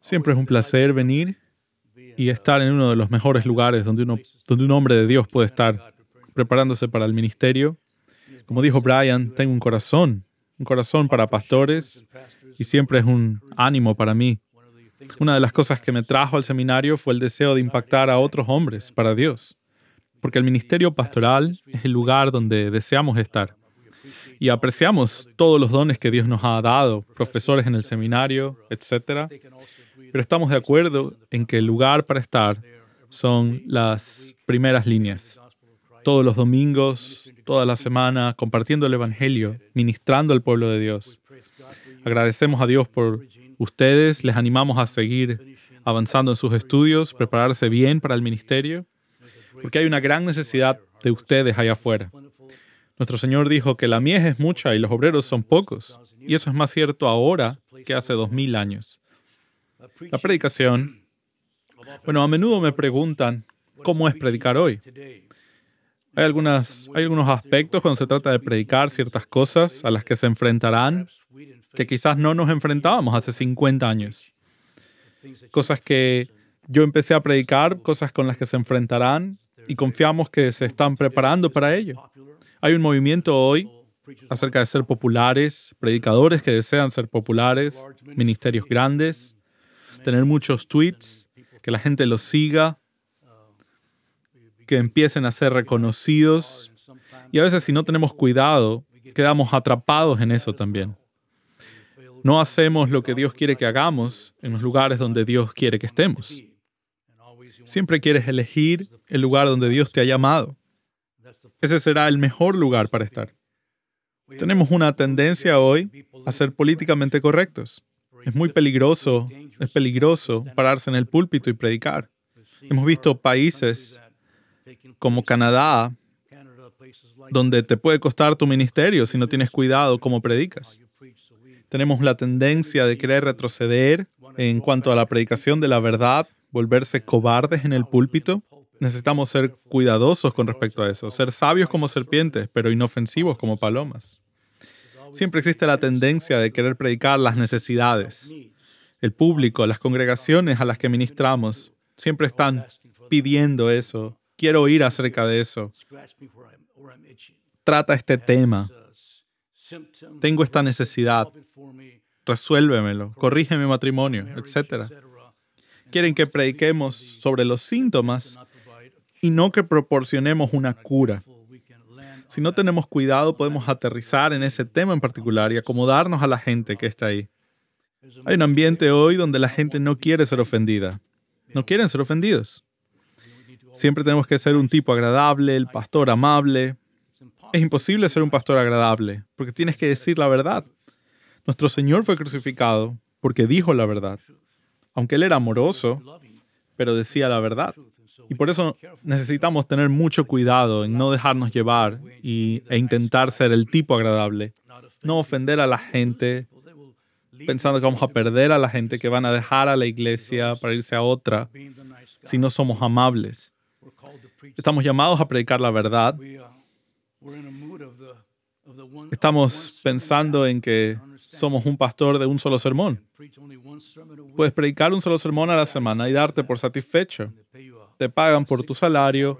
Siempre es un placer venir y estar en uno de los mejores lugares donde un hombre de Dios puede estar preparándose para el ministerio. Como dijo Brian, tengo un corazón para pastores y siempre es un ánimo para mí. Una de las cosas que me trajo al seminario fue el deseo de impactar a otros hombres para Dios, porque el ministerio pastoral es el lugar donde deseamos estar. Y apreciamos todos los dones que Dios nos ha dado, profesores en el seminario, etc. Pero estamos de acuerdo en que el lugar para estar son las primeras líneas. Todos los domingos, toda la semana, compartiendo el Evangelio, ministrando al pueblo de Dios. Agradecemos a Dios por ustedes, les animamos a seguir avanzando en sus estudios, prepararse bien para el ministerio, porque hay una gran necesidad de ustedes allá afuera. Nuestro Señor dijo que la mies es mucha y los obreros son pocos, y eso es más cierto ahora que hace 2000 años. La predicación, a menudo me preguntan, ¿cómo es predicar hoy? Hay algunos aspectos cuando se trata de predicar ciertas cosas a las que se enfrentarán que quizás no nos enfrentábamos hace 50 años. Cosas que yo empecé a predicar, cosas con las que se enfrentarán y confiamos que se están preparando para ello. Hay un movimiento hoy acerca de ser populares, predicadores que desean ser populares, ministerios grandes, tener muchos tweets, que la gente los siga, que empiecen a ser reconocidos. Y a veces si no tenemos cuidado, quedamos atrapados en eso también. No hacemos lo que Dios quiere que hagamos en los lugares donde Dios quiere que estemos. Siempre quieres elegir el lugar donde Dios te ha llamado. Ese será el mejor lugar para estar. Tenemos una tendencia hoy a ser políticamente correctos. Es peligroso pararse en el púlpito y predicar. Hemos visto países como Canadá, donde te puede costar tu ministerio si no tienes cuidado cómo predicas. Tenemos la tendencia de querer retroceder en cuanto a la predicación de la verdad, volverse cobardes en el púlpito. Necesitamos ser cuidadosos con respecto a eso, ser sabios como serpientes, pero inofensivos como palomas. Siempre existe la tendencia de querer predicar las necesidades. El público, las congregaciones a las que ministramos, siempre están pidiendo eso. Quiero oír acerca de eso. Trata este tema. Tengo esta necesidad. Resuélvemelo. Corrige mi matrimonio, etc. Quieren que prediquemos sobre los síntomas y no que proporcionemos una cura. Si no tenemos cuidado, podemos aterrizar en ese tema en particular y acomodarnos a la gente que está ahí. Hay un ambiente hoy donde la gente no quiere ser ofendida. No quieren ser ofendidos. Siempre tenemos que ser un tipo agradable, el pastor amable. Es imposible ser un pastor agradable, porque tienes que decir la verdad. Nuestro Señor fue crucificado porque dijo la verdad. Aunque Él era amoroso, pero decía la verdad. Y por eso necesitamos tener mucho cuidado en no dejarnos llevar e intentar ser el tipo agradable. No ofender a la gente, pensando que vamos a perder a la gente, que van a dejar a la iglesia para irse a otra, si no somos amables. Estamos llamados a predicar la verdad. Estamos pensando en que somos un pastor de un solo sermón. Puedes predicar un solo sermón a la semana y darte por satisfecho. Te pagan por tu salario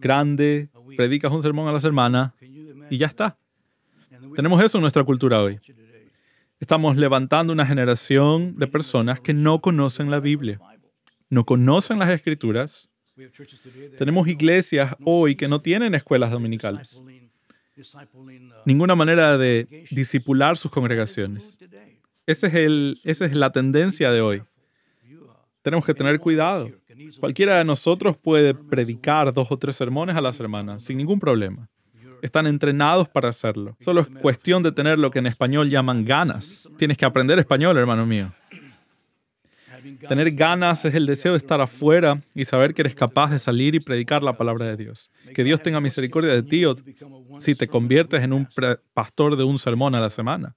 grande, predicas un sermón a la semana y ya está. Tenemos eso en nuestra cultura hoy. Estamos levantando una generación de personas que no conocen la Biblia, no conocen las Escrituras. Tenemos iglesias hoy que no tienen escuelas dominicales. Ninguna manera de discipular sus congregaciones. Esa es la tendencia de hoy. Tenemos que tener cuidado. Cualquiera de nosotros puede predicar 2 o 3 sermones a la semana sin ningún problema. Están entrenados para hacerlo. Solo es cuestión de tener lo que en español llaman ganas. Tienes que aprender español, hermano mío. Tener ganas es el deseo de estar afuera y saber que eres capaz de salir y predicar la palabra de Dios. Que Dios tenga misericordia de ti si te conviertes en un pastor de un sermón a la semana.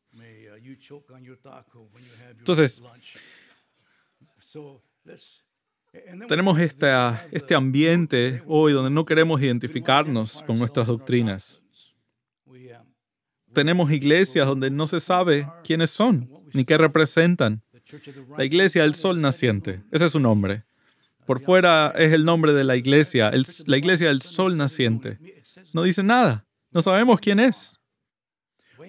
Entonces, tenemos este ambiente hoy donde no queremos identificarnos con nuestras doctrinas. Tenemos iglesias donde no se sabe quiénes son ni qué representan. La iglesia del sol naciente. Ese es su nombre. Por fuera es el nombre de la iglesia del sol naciente. No dice nada. No sabemos quién es.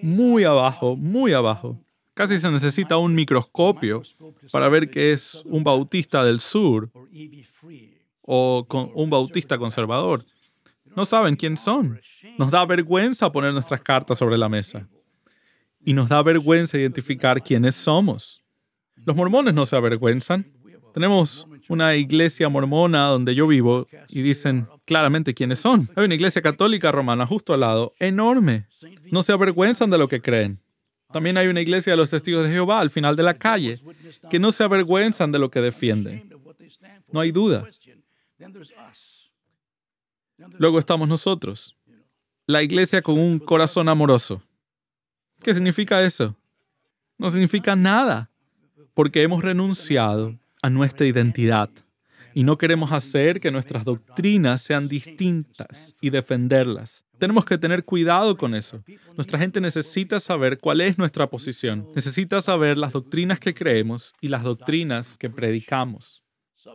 Muy abajo, muy abajo. Casi se necesita un microscopio para ver que es un bautista del sur o un bautista conservador. No saben quién son. Nos da vergüenza poner nuestras cartas sobre la mesa. Y nos da vergüenza identificar quiénes somos. Los mormones no se avergüenzan. Tenemos una iglesia mormona donde yo vivo y dicen claramente quiénes son. Hay una iglesia católica romana justo al lado, enorme. No se avergüenzan de lo que creen. También hay una iglesia de los testigos de Jehová al final de la calle, que no se avergüenzan de lo que defienden. No hay duda. Luego estamos nosotros, la iglesia con un corazón amoroso. ¿Qué significa eso? No significa nada, porque hemos renunciado a nuestra identidad y no queremos hacer que nuestras doctrinas sean distintas y defenderlas. Tenemos que tener cuidado con eso. Nuestra gente necesita saber cuál es nuestra posición. Necesita saber las doctrinas que creemos y las doctrinas que predicamos.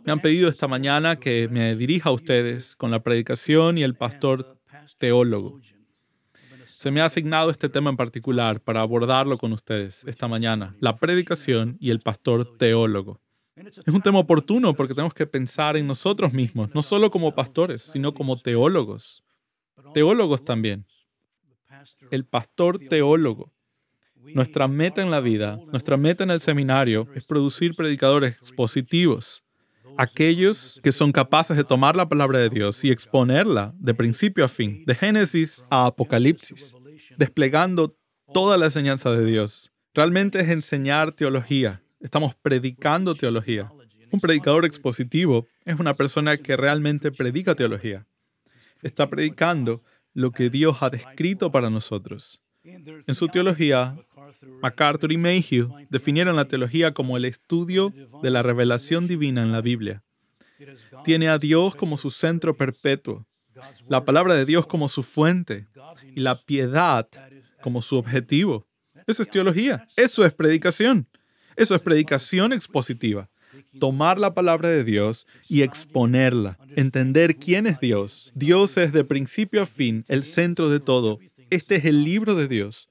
Me han pedido esta mañana que me dirija a ustedes con la predicación y el pastor teólogo. Se me ha asignado este tema en particular para abordarlo con ustedes esta mañana, la predicación y el pastor teólogo. Es un tema oportuno porque tenemos que pensar en nosotros mismos, no solo como pastores, sino como teólogos. Teólogos también. El pastor teólogo. Nuestra meta en la vida, nuestra meta en el seminario es producir predicadores expositivos. Aquellos que son capaces de tomar la palabra de Dios y exponerla de principio a fin, de Génesis a Apocalipsis, desplegando toda la enseñanza de Dios. Realmente es enseñar teología. Estamos predicando teología. Un predicador expositivo es una persona que realmente predica teología. Está predicando lo que Dios ha descrito para nosotros. En su teología, MacArthur y Mayhew definieron la teología como el estudio de la revelación divina en la Biblia. Tiene a Dios como su centro perpetuo, la palabra de Dios como su fuente y la piedad como su objetivo. Eso es teología. Eso es predicación. Eso es predicación expositiva. Tomar la palabra de Dios y exponerla. Entender quién es Dios. Dios es de principio a fin el centro de todo. Este es el libro de Dios.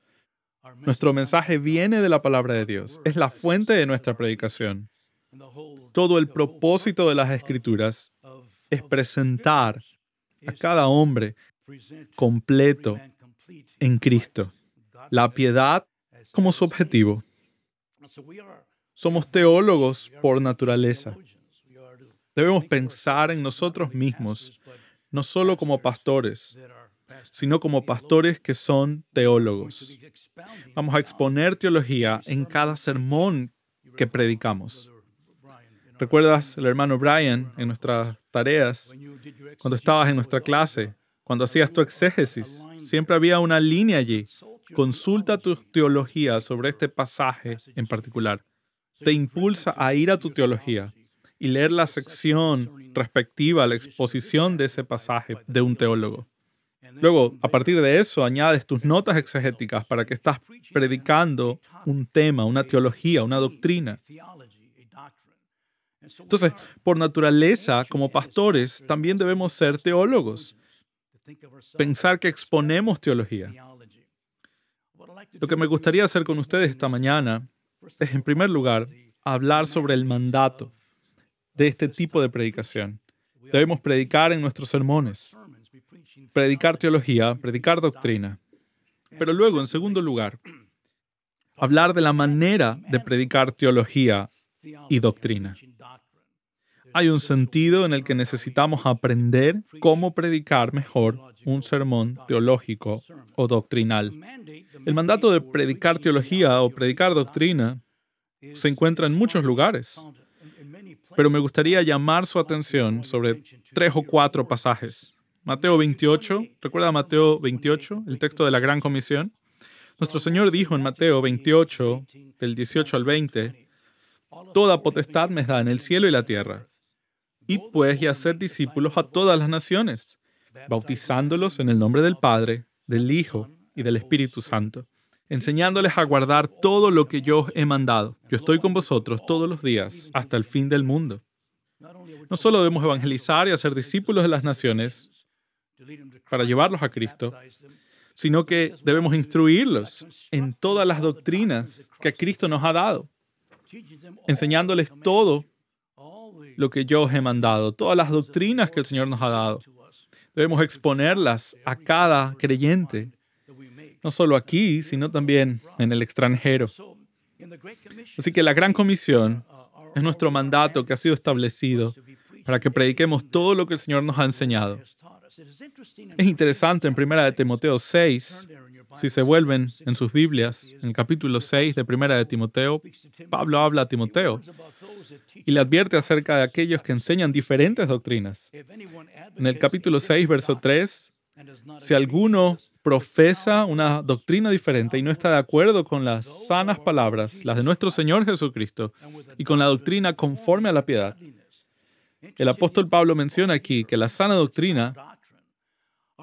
Nuestro mensaje viene de la palabra de Dios. Es la fuente de nuestra predicación. Todo el propósito de las Escrituras es presentar a cada hombre completo en Cristo. La piedad como su objetivo. Somos teólogos por naturaleza. Debemos pensar en nosotros mismos, no solo como pastores, sino como pastores que son teólogos. Vamos a exponer teología en cada sermón que predicamos. ¿Recuerdas el hermano Brian en nuestras tareas? Cuando estabas en nuestra clase, cuando hacías tu exégesis, siempre había una línea allí. Consulta tu teología sobre este pasaje en particular. Te impulsa a ir a tu teología y leer la sección respectiva a la exposición de ese pasaje de un teólogo. Luego, a partir de eso, añades tus notas exegéticas para que estás predicando un tema, una teología, una doctrina. Entonces, por naturaleza, como pastores, también debemos ser teólogos. Pensar que exponemos teología. Lo que me gustaría hacer con ustedes esta mañana es, en primer lugar, hablar sobre el mandato de este tipo de predicación. Debemos predicar en nuestros sermones, predicar teología, predicar doctrina. Pero luego, en segundo lugar, hablar de la manera de predicar teología y doctrina. Hay un sentido en el que necesitamos aprender cómo predicar mejor un sermón teológico o doctrinal. El mandato de predicar teología o predicar doctrina se encuentra en muchos lugares, pero me gustaría llamar su atención sobre 3 o 4 pasajes. Mateo 28, ¿recuerda Mateo 28, el texto de la Gran Comisión? Nuestro Señor dijo en Mateo 28, del 18 al 20, «Toda potestad me da en el cielo y la tierra. Id pues y haced discípulos a todas las naciones, bautizándolos en el nombre del Padre, del Hijo y del Espíritu Santo, enseñándoles a guardar todo lo que yo os he mandado. Yo estoy con vosotros todos los días, hasta el fin del mundo. No solo debemos evangelizar y hacer discípulos de las naciones para llevarlos a Cristo, sino que debemos instruirlos en todas las doctrinas que Cristo nos ha dado, enseñándoles todo lo que yo os he mandado, todas las doctrinas que el Señor nos ha dado. Debemos exponerlas a cada creyente, no solo aquí, sino también en el extranjero. Así que la Gran Comisión es nuestro mandato que ha sido establecido para que prediquemos todo lo que el Señor nos ha enseñado. Es interesante en 1 Timoteo 6, si se vuelven en sus Biblias, en el capítulo 6 de 1 Timoteo, Pablo habla a Timoteo y le advierte acerca de aquellos que enseñan diferentes doctrinas. En el capítulo 6, verso 3, si alguno profesa una doctrina diferente y no está de acuerdo con las sanas palabras, las de nuestro Señor Jesucristo, y con la doctrina conforme a la piedad, el apóstol Pablo menciona aquí que la sana doctrina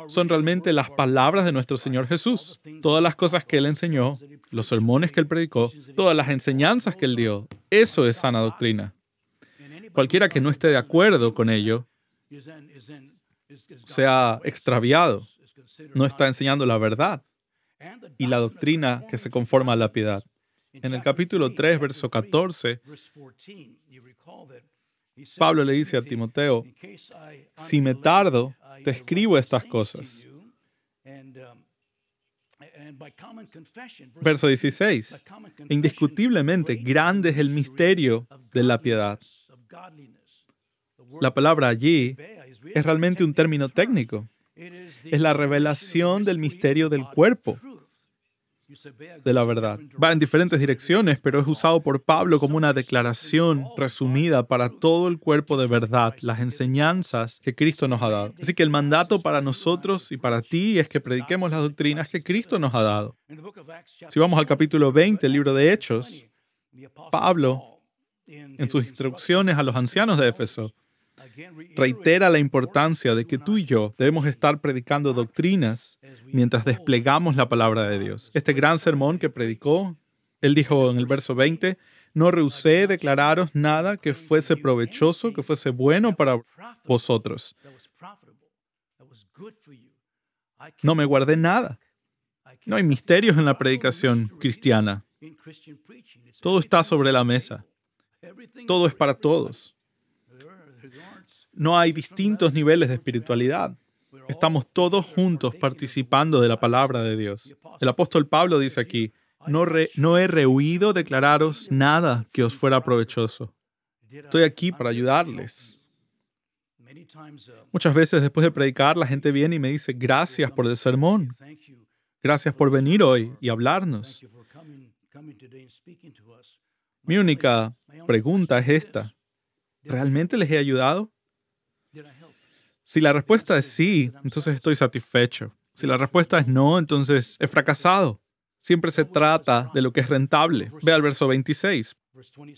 son realmente las palabras de nuestro Señor Jesús. Todas las cosas que Él enseñó, los sermones que Él predicó, todas las enseñanzas que Él dio, eso es sana doctrina. Cualquiera que no esté de acuerdo con ello se ha extraviado, no está enseñando la verdad y la doctrina que se conforma a la piedad. En el capítulo 3, verso 14, Pablo le dice a Timoteo, si me tardo, te escribo estas cosas. Verso 16, indiscutiblemente grande es el misterio de la piedad. La palabra allí es realmente un término técnico. Es la revelación del misterio del cuerpo de la verdad. Va en diferentes direcciones, pero es usado por Pablo como una declaración resumida para todo el cuerpo de verdad, las enseñanzas que Cristo nos ha dado. Así que el mandato para nosotros y para ti es que prediquemos las doctrinas que Cristo nos ha dado. Si vamos al capítulo 20, el libro de Hechos, Pablo, en sus instrucciones a los ancianos de Éfeso, reitera la importancia de que tú y yo debemos estar predicando doctrinas mientras desplegamos la palabra de Dios. Este gran sermón que predicó, él dijo en el verso 20, no rehusé declararos nada que fuese provechoso, que fuese bueno para vosotros. No me guardé nada. No hay misterios en la predicación cristiana. Todo está sobre la mesa. Todo es para todos. No hay distintos niveles de espiritualidad. Estamos todos juntos participando de la palabra de Dios. El apóstol Pablo dice aquí, no he rehuido declararos nada que os fuera provechoso. Estoy aquí para ayudarles. Muchas veces después de predicar, la gente viene y me dice, gracias por el sermón. Gracias por venir hoy y hablarnos. Mi única pregunta es esta. ¿Realmente les he ayudado? Si la respuesta es sí, entonces estoy satisfecho. Si la respuesta es no, entonces he fracasado. Siempre se trata de lo que es rentable. Ve al verso 26.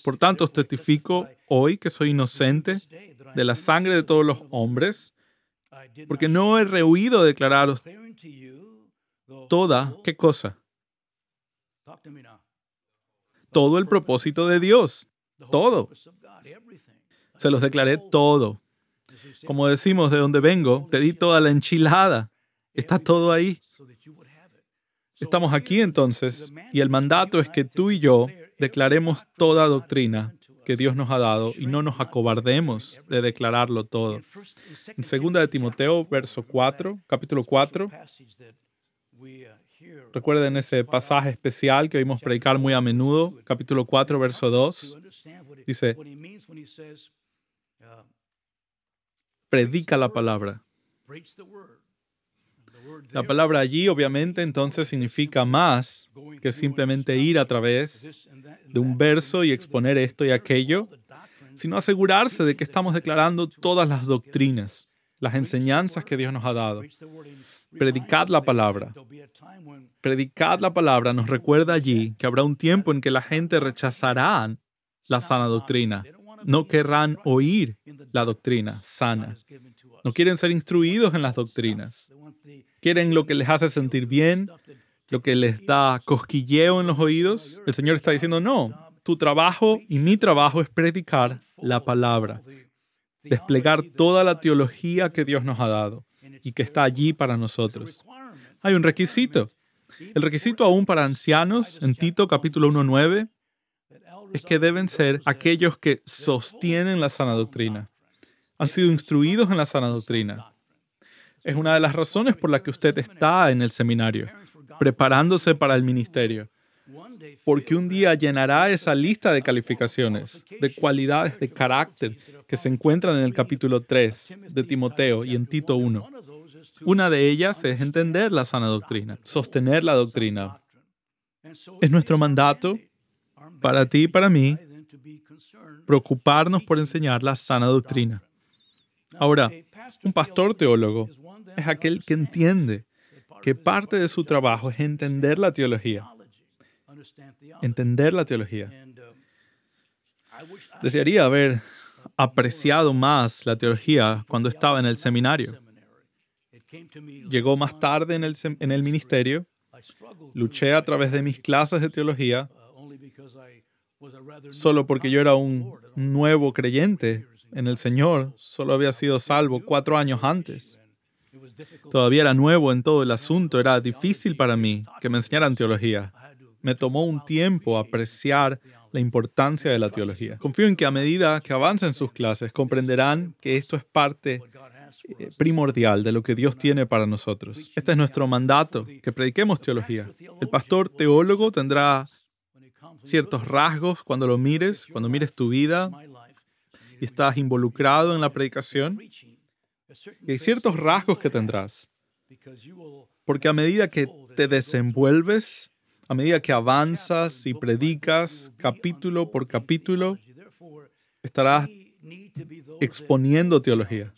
Por tanto, os testifico hoy que soy inocente de la sangre de todos los hombres, porque no he rehuido declararos toda, ¿qué cosa? Todo el propósito de Dios. Todo. Se los declaré todo. Como decimos de donde vengo, te di toda la enchilada. Está todo ahí. Estamos aquí entonces, y el mandato es que tú y yo declaremos toda doctrina que Dios nos ha dado y no nos acobardemos de declararlo todo. En 2 de Timoteo, verso 4, capítulo 4, recuerden ese pasaje especial que oímos predicar muy a menudo, capítulo 4, verso 2, dice, predica la palabra. La palabra allí, obviamente, entonces significa más que simplemente ir a través de un verso y exponer esto y aquello, sino asegurarse de que estamos declarando todas las doctrinas, las enseñanzas que Dios nos ha dado. Predicad la palabra. Predicad la palabra nos recuerda allí que habrá un tiempo en que la gente rechazará la sana doctrina. No querrán oír la doctrina sana. No quieren ser instruidos en las doctrinas. Quieren lo que les hace sentir bien, lo que les da cosquilleo en los oídos. El Señor está diciendo, no, tu trabajo y mi trabajo es predicar la palabra, desplegar toda la teología que Dios nos ha dado y que está allí para nosotros. Hay un requisito. El requisito aún para ancianos, en Tito capítulo 1:9, es que deben ser aquellos que sostienen la sana doctrina. Han sido instruidos en la sana doctrina. Es una de las razones por las que usted está en el seminario, preparándose para el ministerio. Porque un día llenará esa lista de calificaciones, de cualidades de carácter que se encuentran en el capítulo 3 de Timoteo y en Tito 1. Una de ellas es entender la sana doctrina, sostener la doctrina. Es nuestro mandato, para ti y para mí, preocuparnos por enseñar la sana doctrina. Ahora, un pastor teólogo es aquel que entiende que parte de su trabajo es entender la teología. Entender la teología. Desearía haber apreciado más la teología cuando estaba en el seminario. Llegó más tarde en el ministerio. Luché a través de mis clases de teología solo porque yo era un nuevo creyente en el Señor. Solo había sido salvo 4 años antes. Todavía era nuevo en todo el asunto. Era difícil para mí que me enseñaran teología. Me tomó un tiempo apreciar la importancia de la teología. Confío en que a medida que avancen sus clases, comprenderán que esto es parte primordial de lo que Dios tiene para nosotros. Este es nuestro mandato, que prediquemos teología. El pastor teólogo tendrá ciertos rasgos cuando mires tu vida y estás involucrado en la predicación. Y hay ciertos rasgos que tendrás. Porque a medida que te desenvuelves, a medida que avanzas y predicas capítulo por capítulo, estarás exponiendo teología.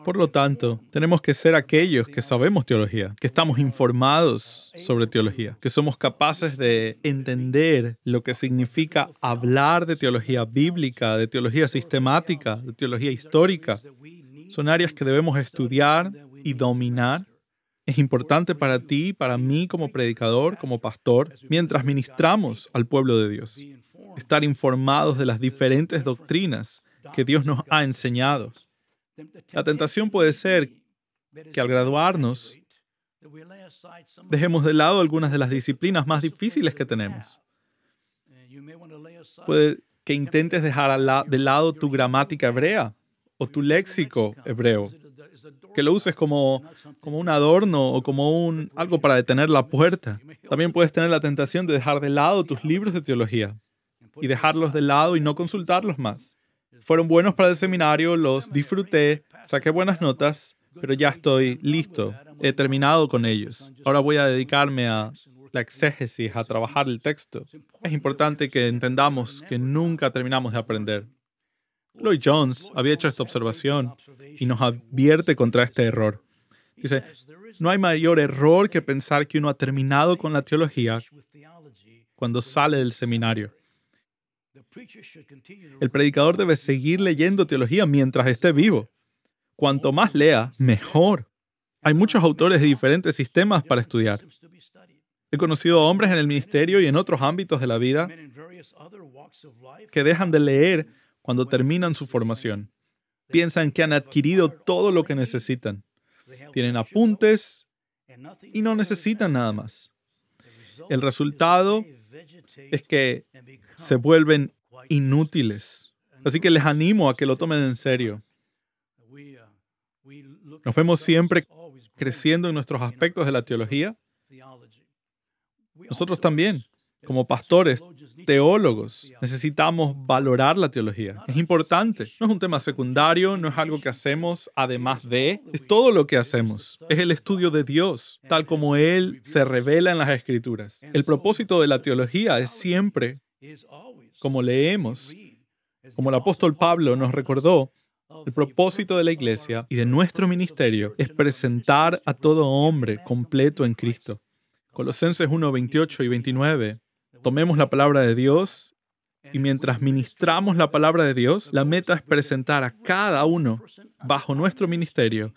Por lo tanto, tenemos que ser aquellos que sabemos teología, que estamos informados sobre teología, que somos capaces de entender lo que significa hablar de teología bíblica, de teología sistemática, de teología histórica. Son áreas que debemos estudiar y dominar. Es importante para ti, para mí como predicador, como pastor, mientras ministramos al pueblo de Dios, estar informados de las diferentes doctrinas que Dios nos ha enseñado. La tentación puede ser que al graduarnos dejemos de lado algunas de las disciplinas más difíciles que tenemos. Puede que intentes dejar de lado tu gramática hebrea o tu léxico hebreo, que lo uses como un adorno o como algo para detener la puerta. También puedes tener la tentación de dejar de lado tus libros de teología y dejarlos de lado y no consultarlos más. Fueron buenos para el seminario, los disfruté, saqué buenas notas, pero ya estoy listo, he terminado con ellos. Ahora voy a dedicarme a la exégesis, a trabajar el texto. Es importante que entendamos que nunca terminamos de aprender. Lloyd Jones había hecho esta observación y nos advierte contra este error. Dice, no hay mayor error que pensar que uno ha terminado con la teología cuando sale del seminario. El predicador debe seguir leyendo teología mientras esté vivo. Cuanto más lea, mejor. Hay muchos autores de diferentes sistemas para estudiar. He conocido a hombres en el ministerio y en otros ámbitos de la vida que dejan de leer cuando terminan su formación. Piensan que han adquirido todo lo que necesitan. Tienen apuntes y no necesitan nada más. El resultado es que se vuelven inútiles. Así que les animo a que lo tomen en serio. Nos vemos siempre creciendo en nuestros aspectos de la teología. Nosotros también, como pastores, teólogos, necesitamos valorar la teología. Es importante. No es un tema secundario, no es algo que hacemos además de. Es todo lo que hacemos. Es el estudio de Dios, tal como Él se revela en las Escrituras. El propósito de la teología es siempre, como leemos, como el apóstol Pablo nos recordó, el propósito de la iglesia y de nuestro ministerio es presentar a todo hombre completo en Cristo. Colosenses 1, 28 y 29. Tomemos la palabra de Dios y mientras ministramos la palabra de Dios, la meta es presentar a cada uno bajo nuestro ministerio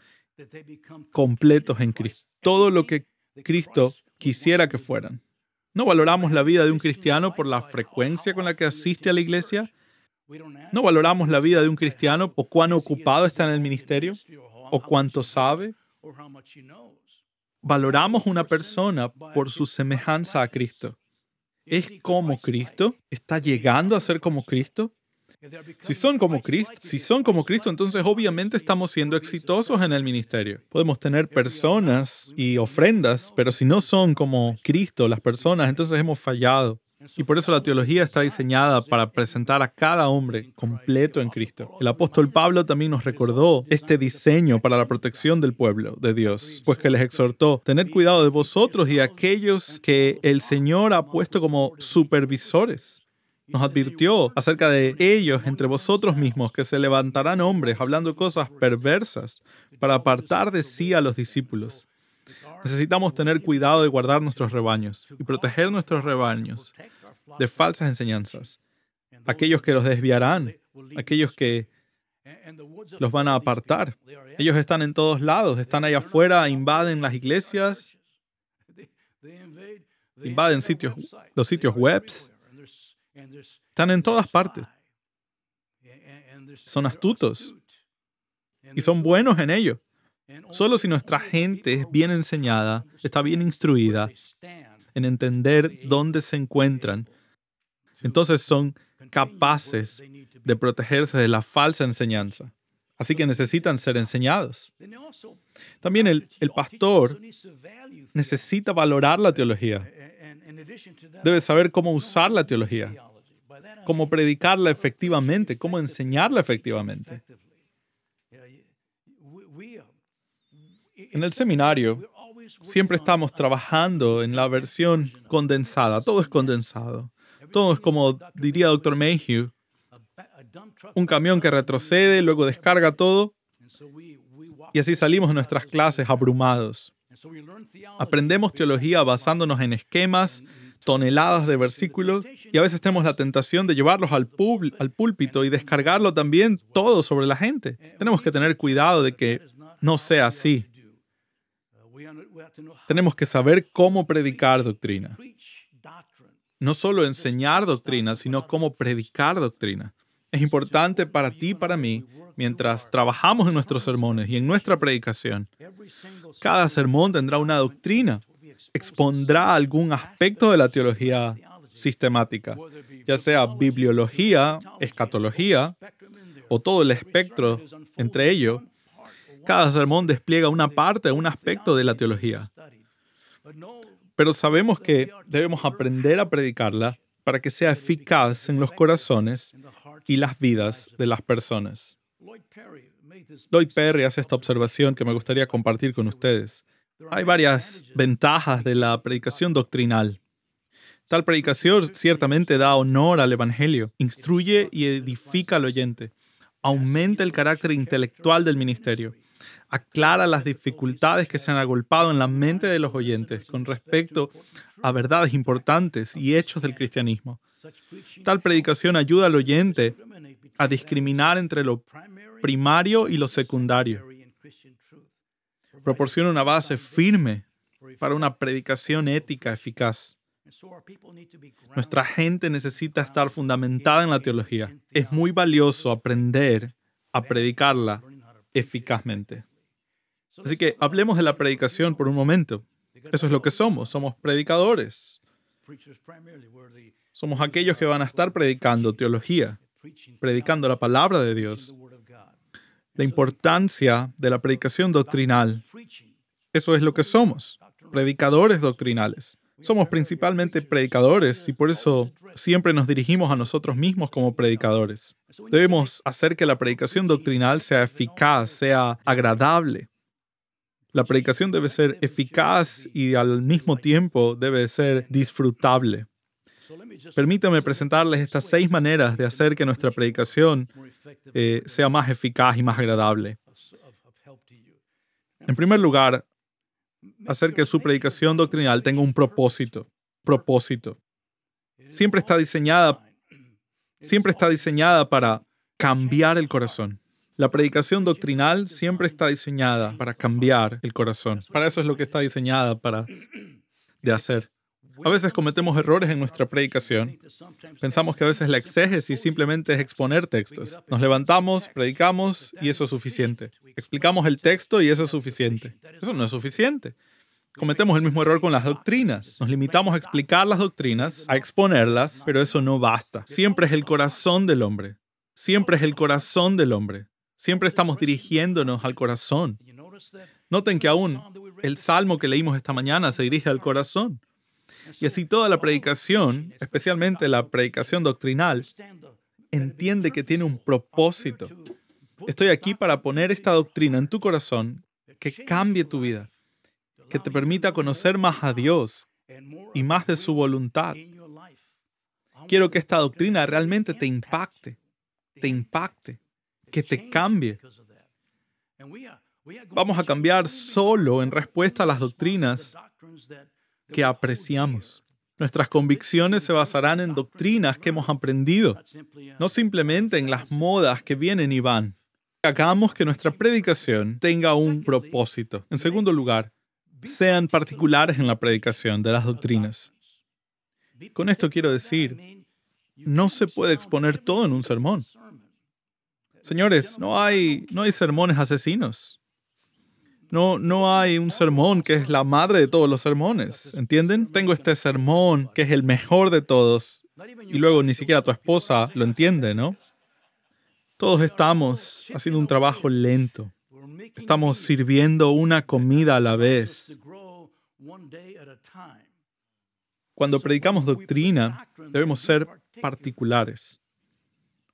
completos en Cristo. Todo lo que Cristo quisiera que fueran. No valoramos la vida de un cristiano por la frecuencia con la que asiste a la iglesia. No valoramos la vida de un cristiano por cuán ocupado está en el ministerio o cuánto sabe. Valoramos una persona por su semejanza a Cristo. ¿Es como Cristo? ¿Está llegando a ser como Cristo? Si son como Cristo, entonces obviamente estamos siendo exitosos en el ministerio. Podemos tener personas y ofrendas, pero si no son como Cristo las personas, entonces hemos fallado. Y por eso la teología está diseñada para presentar a cada hombre completo en Cristo. El apóstol Pablo también nos recordó este diseño para la protección del pueblo de Dios, pues que les exhortó: tened cuidado de vosotros y de aquellos que el Señor ha puesto como supervisores. Nos advirtió acerca de ellos entre vosotros mismos, que se levantarán hombres hablando cosas perversas para apartar de sí a los discípulos. Necesitamos tener cuidado de guardar nuestros rebaños y proteger nuestros rebaños de falsas enseñanzas. Aquellos que los desviarán, aquellos que los van a apartar. Ellos están en todos lados, están allá afuera, invaden las iglesias, invaden los sitios web. Están en todas partes. Son astutos y son buenos en ello. Solo si nuestra gente es bien enseñada, está bien instruida en entender dónde se encuentran, entonces son capaces de protegerse de la falsa enseñanza. Así que necesitan ser enseñados. También el pastor necesita valorar la teología. Debe saber cómo usar la teología, cómo predicarla efectivamente, cómo enseñarla efectivamente. En el seminario siempre estamos trabajando en la versión condensada. Todo es condensado. Todo es como diría Dr. Mayhew, un camión que retrocede, luego descarga todo, y así salimos de nuestras clases abrumados. Aprendemos teología basándonos en esquemas, toneladas de versículos, y a veces tenemos la tentación de llevarlos al púlpito y descargarlo también todo sobre la gente. Tenemos que tener cuidado de que no sea así. Tenemos que saber cómo predicar doctrina. No solo enseñar doctrina, sino cómo predicar doctrina. Es importante para ti y para mí, mientras trabajamos en nuestros sermones y en nuestra predicación. Cada sermón tendrá una doctrina, expondrá algún aspecto de la teología sistemática, ya sea bibliología, escatología o todo el espectro entre ellos. Cada sermón despliega una parte, un aspecto de la teología. Pero sabemos que debemos aprender a predicarla para que sea eficaz en los corazones y las vidas de las personas. Lloyd Perry hace esta observación que me gustaría compartir con ustedes. Hay varias ventajas de la predicación doctrinal. Tal predicación ciertamente da honor al Evangelio, instruye y edifica al oyente, aumenta el carácter intelectual del ministerio, aclara las dificultades que se han agolpado en la mente de los oyentes con respecto a verdades importantes y hechos del cristianismo. Tal predicación ayuda al oyente a discriminar entre lo primario y lo secundario. Proporciona una base firme para una predicación ética eficaz. Nuestra gente necesita estar fundamentada en la teología. Es muy valioso aprender a predicarla eficazmente. Así que hablemos de la predicación por un momento. Eso es lo que somos. Somos predicadores. Somos aquellos que van a estar predicando teología, predicando la palabra de Dios. La importancia de la predicación doctrinal. Eso es lo que somos, predicadores doctrinales. Somos principalmente predicadores y por eso siempre nos dirigimos a nosotros mismos como predicadores. Debemos hacer que la predicación doctrinal sea eficaz, sea agradable. La predicación debe ser eficaz y al mismo tiempo debe ser disfrutable. Permítame presentarles estas 6 maneras de hacer que nuestra predicación sea más eficaz y más agradable. En primer lugar, hacer que su predicación doctrinal tenga un propósito. Siempre está diseñada para cambiar el corazón. La predicación doctrinal siempre está diseñada para cambiar el corazón. Para eso es lo que está diseñada, para de hacer. A veces cometemos errores en nuestra predicación. Pensamos que a veces la exégesis simplemente es exponer textos. Nos levantamos, predicamos y eso es suficiente. Explicamos el texto y eso es suficiente. Eso no es suficiente. Cometemos el mismo error con las doctrinas. Nos limitamos a explicar las doctrinas, a exponerlas, pero eso no basta. Siempre es el corazón del hombre. Siempre es el corazón del hombre. Siempre estamos dirigiéndonos al corazón. Noten que aún el salmo que leímos esta mañana se dirige al corazón. Y así toda la predicación, especialmente la predicación doctrinal, entiende que tiene un propósito. Estoy aquí para poner esta doctrina en tu corazón que cambie tu vida, que te permita conocer más a Dios y más de su voluntad. Quiero que esta doctrina realmente te impacte, que te cambie. Vamos a cambiar solo en respuesta a las doctrinas que apreciamos. Nuestras convicciones se basarán en doctrinas que hemos aprendido, no simplemente en las modas que vienen y van. Hagamos que nuestra predicación tenga un propósito. En segundo lugar, sean particulares en la predicación de las doctrinas. Con esto quiero decir, no se puede exponer todo en un sermón. Señores, no hay sermones asesinos. No hay un sermón que es la madre de todos los sermones, ¿entienden? Tengo este sermón que es el mejor de todos y luego ni siquiera tu esposa lo entiende, ¿no? Todos estamos haciendo un trabajo lento. Estamos sirviendo una comida a la vez. Cuando predicamos doctrina, debemos ser particulares.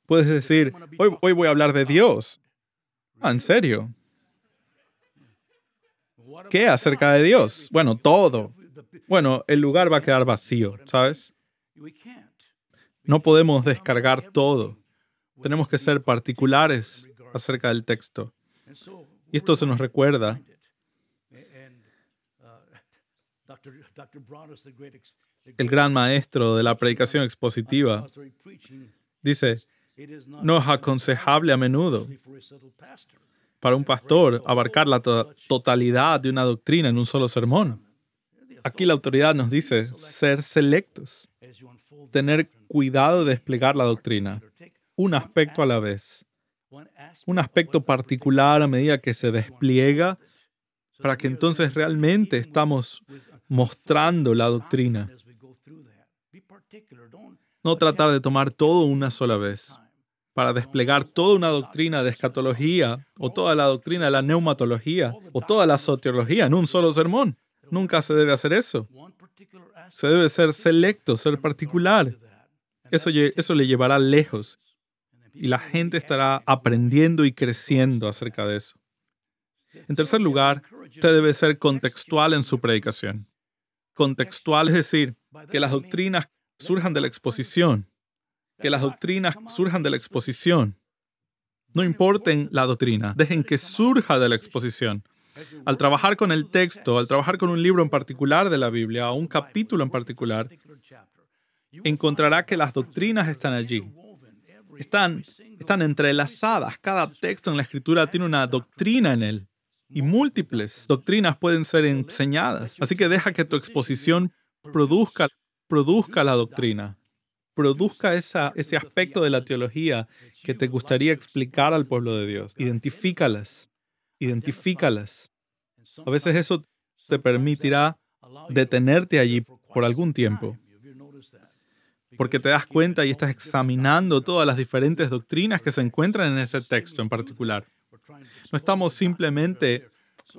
Puedes decir, hoy voy a hablar de Dios. ¿En serio? ¿Qué acerca de Dios? Bueno, todo. Bueno, el lugar va a quedar vacío, ¿sabes? No podemos descargar todo. Tenemos que ser particulares acerca del texto. Y esto se nos recuerda. El gran maestro de la predicación expositiva dice, no es aconsejable a menudo para un pastor abarcar la totalidad de una doctrina en un solo sermón. Aquí la autoridad nos dice ser selectos, tener cuidado de desplegar la doctrina, un aspecto a la vez, un aspecto particular a medida que se despliega, para que entonces realmente estamos mostrando la doctrina. No tratar de tomar todo una sola vez. Para desplegar toda una doctrina de escatología, o toda la doctrina de la neumatología, o toda la soteriología en un solo sermón. Nunca se debe hacer eso. Se debe ser selecto, ser particular. Eso le llevará lejos. Y la gente estará aprendiendo y creciendo acerca de eso. En tercer lugar, usted debe ser contextual en su predicación. Contextual es decir, que las doctrinas surjan de la exposición. Que las doctrinas surjan de la exposición. No importen la doctrina, dejen que surja de la exposición. Al trabajar con el texto, al trabajar con un libro en particular de la Biblia, o un capítulo en particular, encontrará que las doctrinas están allí. Están entrelazadas. Cada texto en la Escritura tiene una doctrina en él. Y múltiples doctrinas pueden ser enseñadas. Así que deja que tu exposición produzca la doctrina. Produzca ese aspecto de la teología que te gustaría explicar al pueblo de Dios. Identifícalas. A veces eso te permitirá detenerte allí por algún tiempo, porque te das cuenta y estás examinando todas las diferentes doctrinas que se encuentran en ese texto en particular. No estamos simplemente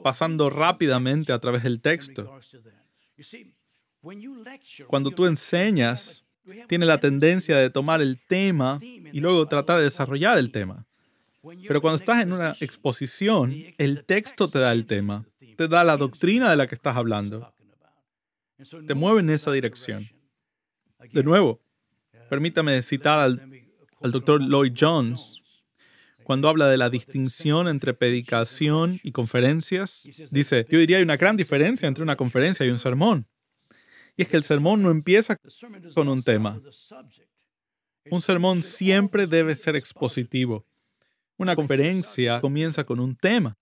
pasando rápidamente a través del texto. Cuando tú enseñas, tiene la tendencia de tomar el tema y luego tratar de desarrollar el tema. Pero cuando estás en una exposición, el texto te da el tema, te da la doctrina de la que estás hablando. Te mueve en esa dirección. De nuevo, permítame citar al Dr. Lloyd Jones. Cuando habla de la distinción entre predicación y conferencias, dice, yo diría hay una gran diferencia entre una conferencia y un sermón. Y es que el sermón no empieza con un tema. Un sermón siempre debe ser expositivo. Una conferencia comienza con un tema.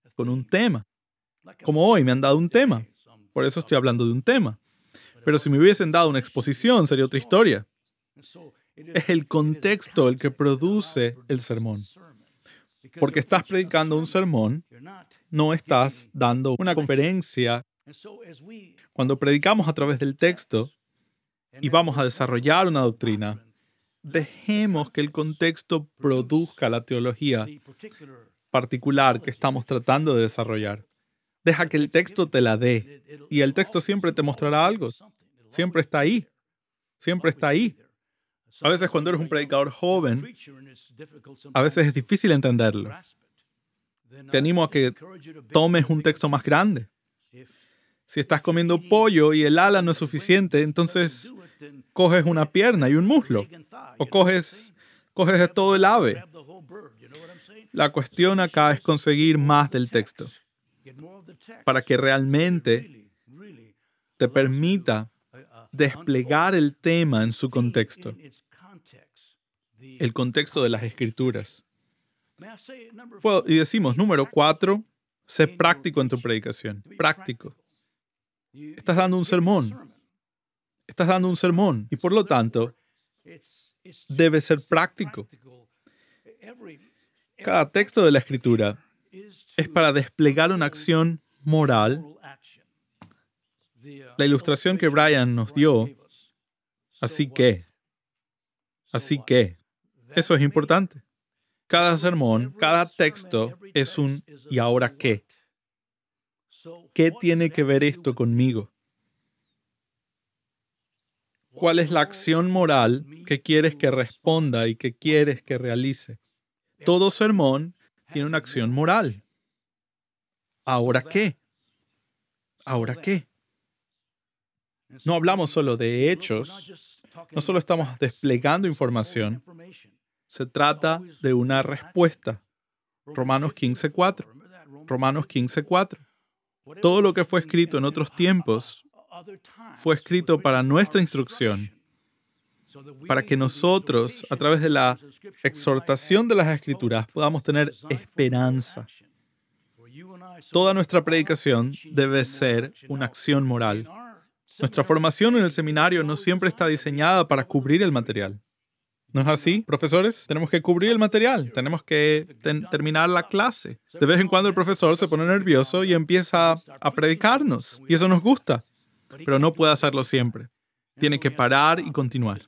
Como hoy me han dado un tema. Por eso estoy hablando de un tema. Pero si me hubiesen dado una exposición, sería otra historia. Es el contexto el que produce el sermón. Porque estás predicando un sermón, no estás dando una conferencia. Cuando predicamos a través del texto y vamos a desarrollar una doctrina, dejemos que el contexto produzca la teología particular que estamos tratando de desarrollar. Deja que el texto te la dé. Y el texto siempre te mostrará algo. Siempre está ahí. Siempre está ahí. A veces cuando eres un predicador joven, a veces es difícil entenderlo. Te animo a que tomes un texto más grande. Si estás comiendo pollo y el ala no es suficiente, entonces coges una pierna y un muslo. O coges todo el ave. La cuestión acá es conseguir más del texto para que realmente te permita desplegar el tema en su contexto, el contexto de las Escrituras. Y decimos, número 4, sé práctico en tu predicación. Práctico. Estás dando un sermón. Estás dando un sermón y por lo tanto debe ser práctico. Cada texto de la Escritura es para desplegar una acción moral. La ilustración que Brian nos dio, así que, eso es importante. Cada sermón, cada texto es un ¿y ahora qué? ¿Qué tiene que ver esto conmigo? ¿Cuál es la acción moral que quieres que responda y que quieres que realice? Todo sermón tiene una acción moral. ¿Ahora qué? ¿Ahora qué? No hablamos solo de hechos, no solo estamos desplegando información, se trata de una respuesta. Romanos 15:4. Romanos 15:4. Todo lo que fue escrito en otros tiempos fue escrito para nuestra instrucción, para que nosotros, a través de la exhortación de las Escrituras, podamos tener esperanza. Toda nuestra predicación debe ser una acción moral. Nuestra formación en el seminario no siempre está diseñada para cubrir el material. ¿No es así, profesores? Tenemos que cubrir el material, tenemos que terminar la clase. De vez en cuando el profesor se pone nervioso y empieza a predicarnos, y eso nos gusta, pero no puede hacerlo siempre. Tiene que parar y continuar.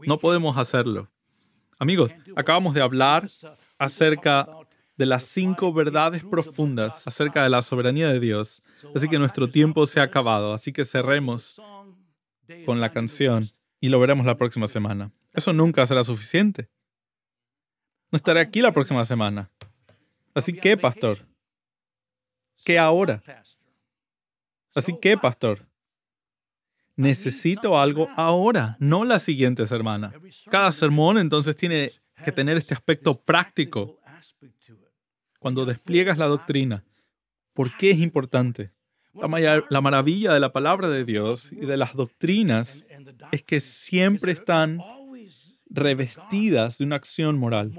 No podemos hacerlo. Amigos, acabamos de hablar acerca de las 5 verdades profundas acerca de la soberanía de Dios. Así que nuestro tiempo se ha acabado. Así que cerremos con la canción y lo veremos la próxima semana. Eso nunca será suficiente. No estaré aquí la próxima semana. Así que, pastor, ¿qué ahora? Así que, pastor, necesito algo ahora, no la siguiente semana. Cada sermón entonces tiene que tener este aspecto práctico. Cuando despliegas la doctrina, ¿por qué es importante? La maravilla de la palabra de Dios y de las doctrinas es que siempre están revestidas de una acción moral.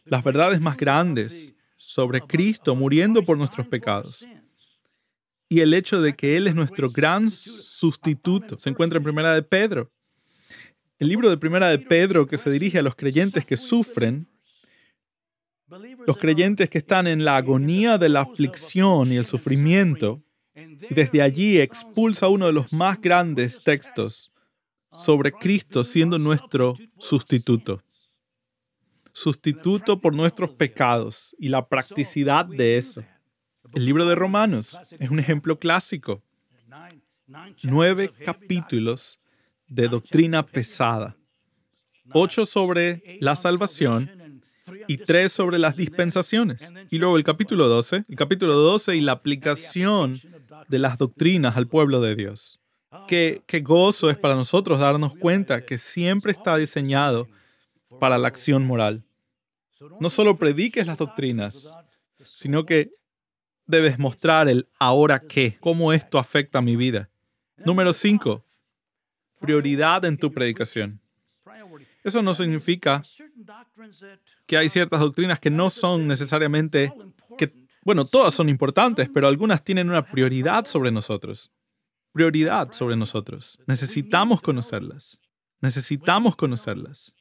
Las verdades más grandes sobre Cristo muriendo por nuestros pecados y el hecho de que Él es nuestro gran sustituto se encuentra en Primera de Pedro. El libro de Primera de Pedro que se dirige a los creyentes que sufren, los creyentes que están en la agonía de la aflicción y el sufrimiento, y desde allí expulsa uno de los más grandes textos sobre Cristo siendo nuestro sustituto. Sustituto por nuestros pecados y la practicidad de eso. El libro de Romanos es un ejemplo clásico. 9 capítulos de doctrina pesada. 8 sobre la salvación y 3 sobre las dispensaciones. Y luego el capítulo 12 y la aplicación de las doctrinas al pueblo de Dios. Qué gozo es para nosotros darnos cuenta que siempre está diseñado para la acción moral. No solo prediques las doctrinas, sino que debes mostrar el ahora qué, cómo esto afecta a mi vida. Número 5, prioridad en tu predicación. Eso no significa que hay ciertas doctrinas que no son necesariamente, todas son importantes, pero algunas tienen una prioridad sobre nosotros. prioridad sobre nosotros. Necesitamos conocerlas. Necesitamos conocerlas.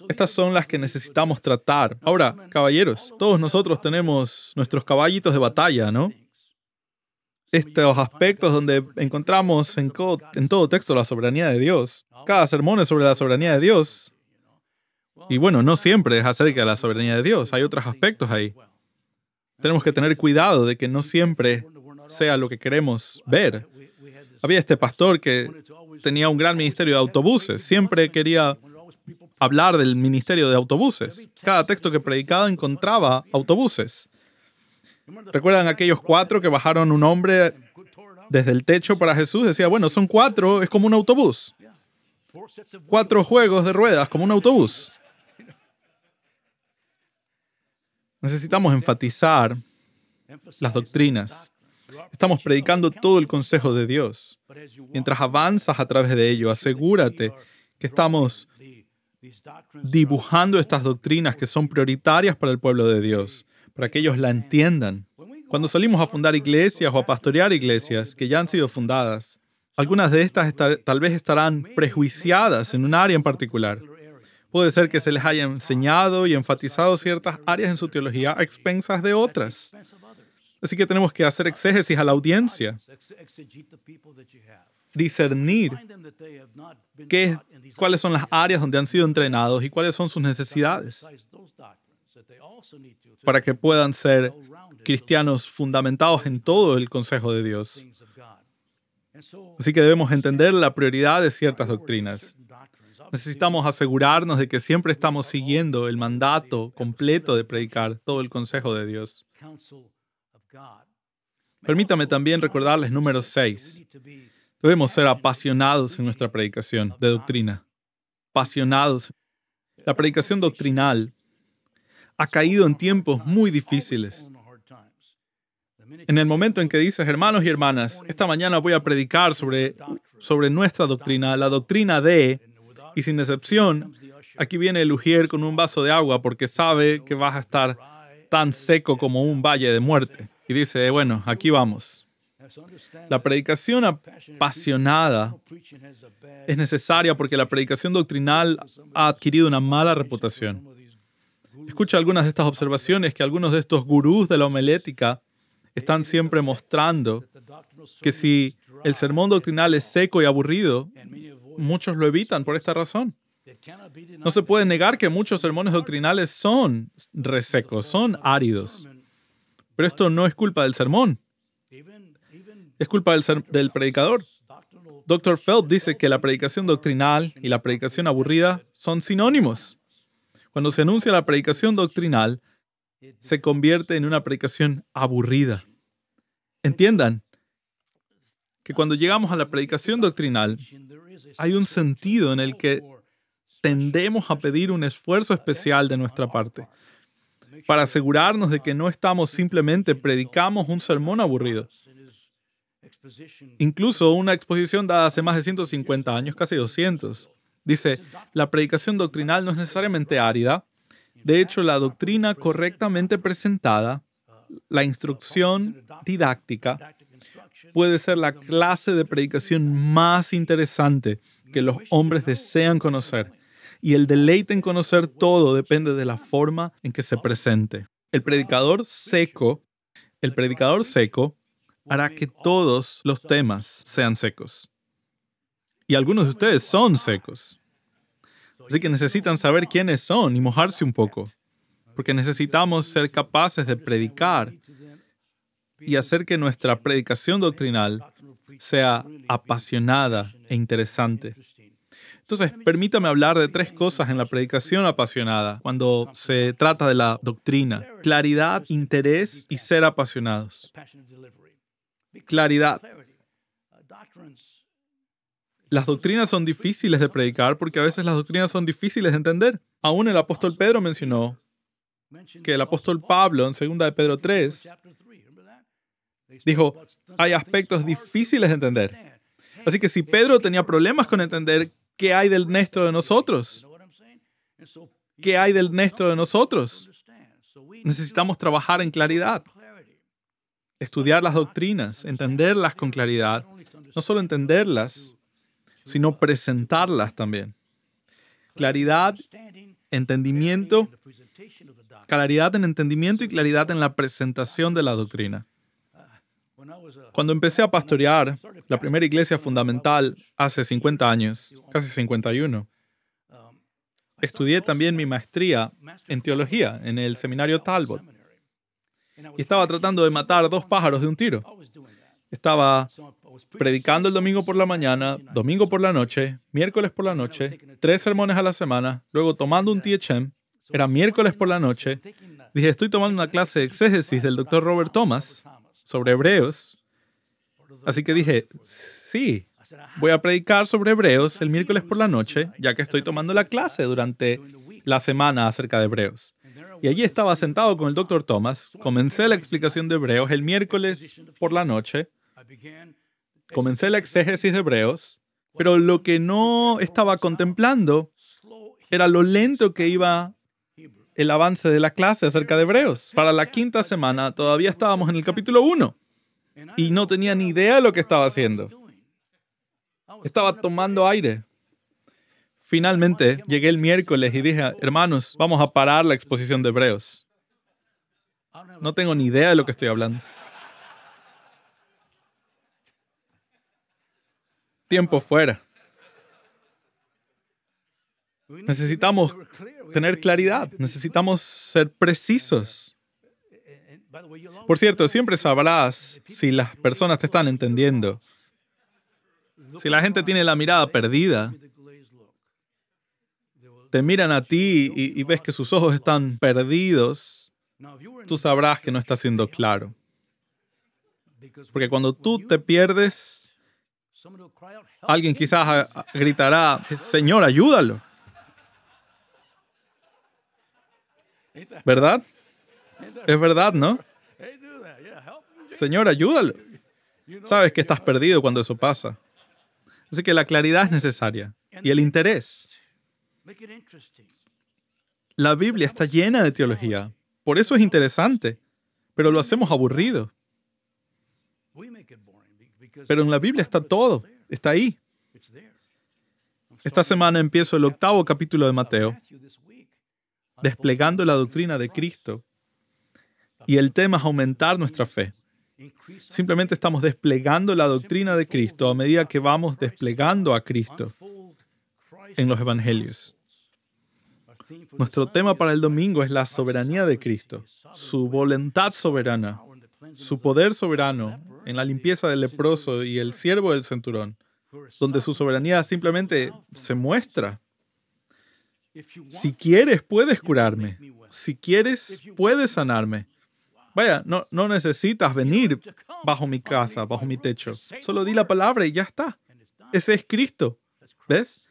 Estas son las que necesitamos tratar. Ahora, caballeros, todos nosotros tenemos nuestros caballitos de batalla, ¿no? Estos aspectos donde encontramos en todo texto la soberanía de Dios. Cada sermón es sobre la soberanía de Dios. Y bueno, no siempre es acerca de la soberanía de Dios. Hay otros aspectos ahí. Tenemos que tener cuidado de que no siempre sea lo que queremos ver. Había este pastor que tenía un gran ministerio de autobuses. Siempre quería hablar del ministerio de autobuses. Cada texto que predicaba encontraba autobuses. ¿Recuerdan aquellos 4 que bajaron un hombre desde el techo para Jesús? Decía, bueno, son 4, es como un autobús. 4 juegos de ruedas, como un autobús. Necesitamos enfatizar las doctrinas. Estamos predicando todo el consejo de Dios. Mientras avanzas a través de ello, asegúrate que estamos dibujando estas doctrinas que son prioritarias para el pueblo de Dios, para que ellos la entiendan. Cuando salimos a fundar iglesias o a pastorear iglesias que ya han sido fundadas, algunas de estas tal vez estarán prejuiciadas en un área en particular. Puede ser que se les haya enseñado y enfatizado ciertas áreas en su teología a expensas de otras. Así que tenemos que hacer exégesis a la audiencia, discernir cuáles son las áreas donde han sido entrenados y cuáles son sus necesidades, para que puedan ser cristianos fundamentados en todo el consejo de Dios. Así que debemos entender la prioridad de ciertas doctrinas. Necesitamos asegurarnos de que siempre estamos siguiendo el mandato completo de predicar todo el consejo de Dios. Permítame también recordarles número 6. Debemos ser apasionados en nuestra predicación de doctrina. Apasionados. La predicación doctrinal ha caído en tiempos muy difíciles. En el momento en que dices, hermanos y hermanas, esta mañana voy a predicar sobre nuestra doctrina, la doctrina de, y sin excepción, aquí viene el ujier con un vaso de agua porque sabe que vas a estar tan seco como un valle de muerte. Y dice, bueno, aquí vamos. La predicación apasionada es necesaria porque la predicación doctrinal ha adquirido una mala reputación. Escucha algunas de estas observaciones que algunos de estos gurús de la homilética están siempre mostrando que si el sermón doctrinal es seco y aburrido, muchos lo evitan por esta razón. No se puede negar que muchos sermones doctrinales son resecos, son áridos. Pero esto no es culpa del sermón. Es culpa del predicador. Dr. Phelps dice que la predicación doctrinal y la predicación aburrida son sinónimos. Cuando se anuncia la predicación doctrinal, se convierte en una predicación aburrida. Entiendan que cuando llegamos a la predicación doctrinal, hay un sentido en el que tendemos a pedir un esfuerzo especial de nuestra parte para asegurarnos de que no estamos simplemente predicamos un sermón aburrido. Incluso una exposición dada hace más de 150 años, casi 200, dice, la predicación doctrinal no es necesariamente árida. De hecho, la doctrina correctamente presentada, la instrucción didáctica, puede ser la clase de predicación más interesante que los hombres desean conocer. Y el deleite en conocer todo depende de la forma en que se presente. El predicador seco hará que todos los temas sean secos. Y algunos de ustedes son secos. Así que necesitan saber quiénes son y mojarse un poco. Porque necesitamos ser capaces de predicar y hacer que nuestra predicación doctrinal sea apasionada e interesante. Entonces, permítame hablar de 3 cosas en la predicación apasionada cuando se trata de la doctrina. Claridad, interés y ser apasionados. Claridad. Las doctrinas son difíciles de predicar porque a veces las doctrinas son difíciles de entender. Aún el apóstol Pedro mencionó que el apóstol Pablo en 2 de Pedro 3 dijo, hay aspectos difíciles de entender. Así que si Pedro tenía problemas con entender qué hay del nuestro de nosotros, ¿qué hay del nuestro de nosotros? Necesitamos trabajar en claridad. estudiar las doctrinas, entenderlas con claridad, no solo entenderlas, sino presentarlas también. Claridad, entendimiento, claridad en entendimiento y claridad en la presentación de la doctrina. Cuando empecé a pastorear la primera iglesia fundamental hace 50 años, casi 51, estudié también mi maestría en teología en el seminario Talbot. Y estaba tratando de matar 2 pájaros de un tiro. Estaba predicando el domingo por la mañana, domingo por la noche, miércoles por la noche, 3 sermones a la semana, luego tomando un THM, era miércoles por la noche. Dije, estoy tomando una clase de exégesis del Dr. Robert Thomas sobre Hebreos. Así que dije, sí, voy a predicar sobre Hebreos el miércoles por la noche, ya que estoy tomando la clase durante la semana acerca de Hebreos. Y allí estaba sentado con el Dr. Thomas, comencé la explicación de Hebreos el miércoles por la noche, comencé la exégesis de Hebreos, pero lo que no estaba contemplando era lo lento que iba el avance de la clase acerca de Hebreos. Para la 5ª semana todavía estábamos en el capítulo 1 y no tenía ni idea de lo que estaba haciendo. Estaba tomando aire. Finalmente, llegué el miércoles y dije, hermanos, vamos a parar la exposición de Hebreos. No tengo ni idea de lo que estoy hablando. Tiempo fuera. Necesitamos tener claridad. Necesitamos ser precisos. Por cierto, siempre sabrás si las personas te están entendiendo. Si la gente tiene la mirada perdida, te miran a ti y ves que sus ojos están perdidos, tú sabrás que no está siendo claro. Porque cuando tú te pierdes, alguien quizás gritará, Señor, ayúdalo. ¿Verdad? Es verdad, ¿no? Señor, ayúdalo. Sabes que estás perdido cuando eso pasa. Así que la claridad es necesaria. Y el interés. La Biblia está llena de teología. Por eso es interesante. Pero lo hacemos aburrido. Pero en la Biblia está todo. Está ahí. Esta semana empiezo el 8º capítulo de Mateo, desplegando la doctrina de Cristo. Y el tema es aumentar nuestra fe. Simplemente estamos desplegando la doctrina de Cristo a medida que vamos desplegando a Cristo en los evangelios. Nuestro tema para el domingo es la soberanía de Cristo, su voluntad soberana, su poder soberano en la limpieza del leproso y el siervo del centurión, donde su soberanía simplemente se muestra. Si quieres, puedes curarme. Si quieres, puedes sanarme. Vaya, no necesitas venir bajo mi casa, bajo mi techo. Solo di la palabra y ya está. Ese es Cristo. ¿Ves?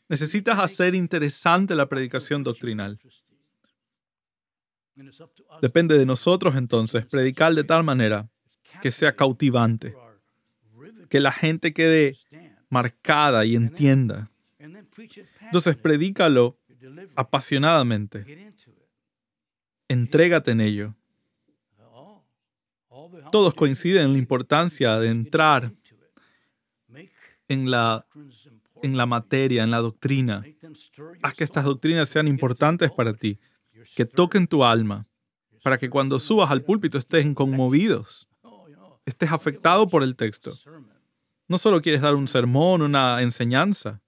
Necesitas hacer interesante la predicación doctrinal. Depende de nosotros, entonces, predicar de tal manera que sea cautivante, que la gente quede marcada y entienda. Entonces, predícalo apasionadamente. Entrégate en ello. Todos coinciden en la importancia de entrar en la materia, en la doctrina. Haz que estas doctrinas sean importantes para ti, que toquen tu alma, para que cuando subas al púlpito estés conmovidos, estés afectado por el texto. No solo quieres dar un sermón, una enseñanza.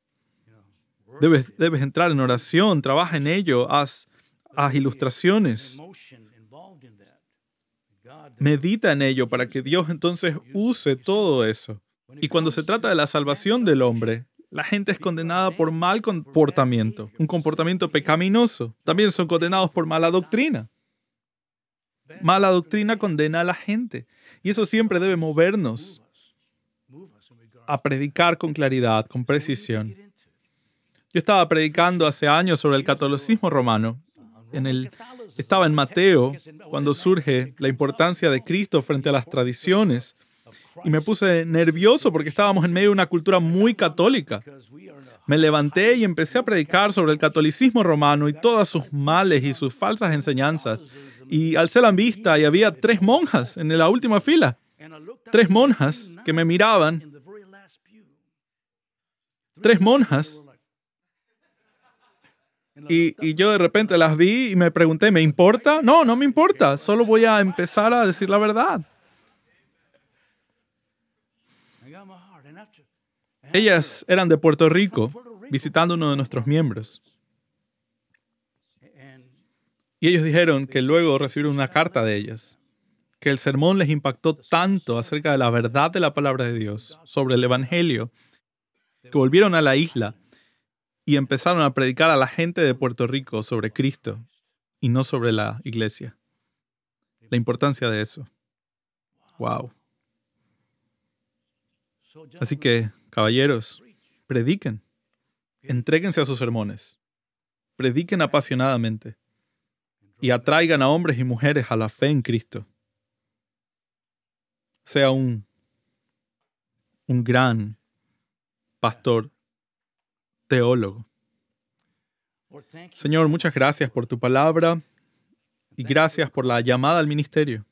Debes entrar en oración, trabaja en ello, haz ilustraciones. Medita en ello para que Dios entonces use todo eso. Y cuando se trata de la salvación del hombre, la gente es condenada por mal comportamiento, un comportamiento pecaminoso. También son condenados por mala doctrina. Mala doctrina condena a la gente. Y eso siempre debe movernos a predicar con claridad, con precisión. Yo estaba predicando hace años sobre el catolicismo romano. Estaba en Mateo cuando surge la importancia de Cristo frente a las tradiciones. Y me puse nervioso porque estábamos en medio de una cultura muy católica. Me levanté y empecé a predicar sobre el catolicismo romano y todos sus males y sus falsas enseñanzas. Y alcé la vista y había 3 monjas en la última fila. 3 monjas que me miraban. 3 monjas. Y yo de repente las vi y me pregunté, ¿me importa? No, no me importa. Solo voy a empezar a decir la verdad. Ellas eran de Puerto Rico, visitando uno de nuestros miembros. Y ellos dijeron que luego recibieron una carta de ellas, que el sermón les impactó tanto acerca de la verdad de la palabra de Dios, sobre el Evangelio, que volvieron a la isla y empezaron a predicar a la gente de Puerto Rico sobre Cristo y no sobre la iglesia. La importancia de eso. Wow. Así que, caballeros, prediquen. Entréguense a sus sermones. Prediquen apasionadamente. Y atraigan a hombres y mujeres a la fe en Cristo. Sea un gran pastor, teólogo. Señor, muchas gracias por tu palabra y gracias por la llamada al ministerio.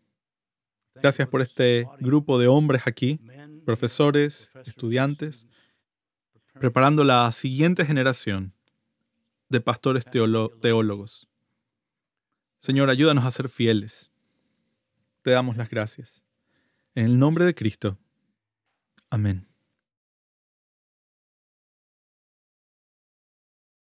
Gracias por este grupo de hombres aquí, profesores, estudiantes, preparando la siguiente generación de pastores teólogos. Señor, ayúdanos a ser fieles. Te damos las gracias. En el nombre de Cristo. Amén.